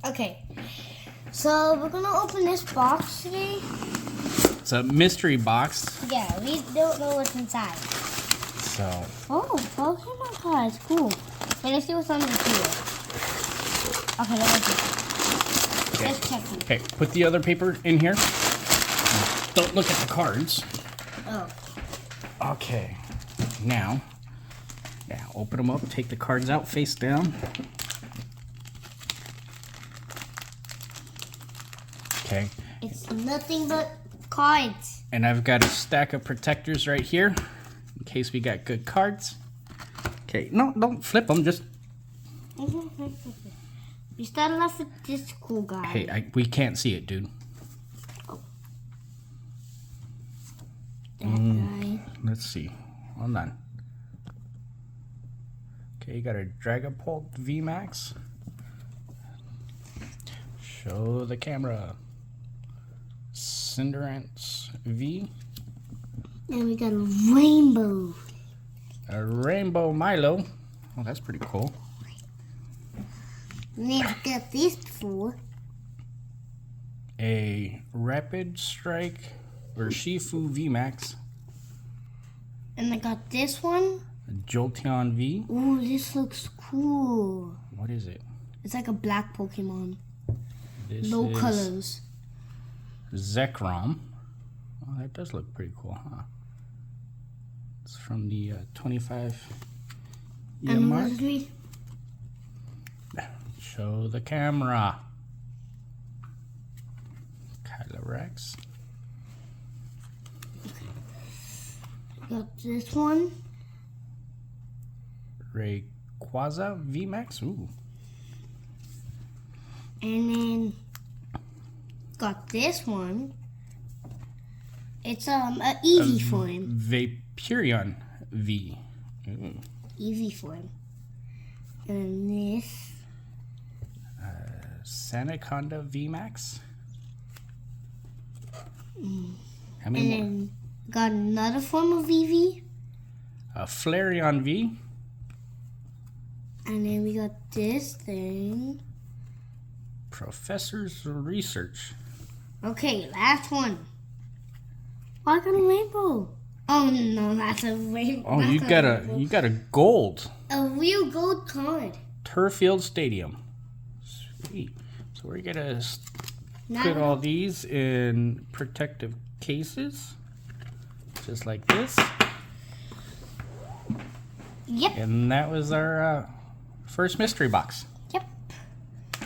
Okay, so we're gonna open this box today. It's a mystery box. Yeah, we don't know what's inside. So, Oh, Pokemon cards, cool. Wait, let's see what's under here. Okay, let's okay. Let's check them. Okay, put the other paper in here. Don't look at the cards. Oh. Okay, now open them up, take the cards out face down. Okay. It's nothing but cards. And I've got a stack of protectors right here in case we got good cards. Okay, no, don't flip them, just... We started off with this cool guy. Hey, we can't see it, dude. Oh. That guy. Let's see. Hold on. Okay, you got a Dragapult VMAX. Show the camera. Cinderace V. And we got a rainbow. A Rainbow Milo. Oh, that's pretty cool. Never got this before. A Rapid Strike Urshifu VMAX. And I got this one. A Jolteon V. Ooh, this looks cool. What is it? It's like a black Pokemon. This No is colors. Zekrom. Oh, that does look pretty cool, huh? It's from the 25 year mark. Anniversary. Show the camera. Calyrex. Got this one. Rayquaza VMAX. Ooh. And then got this one. It's a Eevee form. Vaporeon V. Ooh. Eevee form. And then this. Sandaconda VMAX. How And many more? then got another form of Eevee. Flareon V. And then we got this thing. Professor's Research. Okay, last one. Oh, I got a rainbow. Oh no, that's a rainbow. Oh, That's you got a gold. a real gold card. Turffield Stadium. Sweet. So we're gonna put all these in protective cases, just like this. Yep. And that was our first mystery box.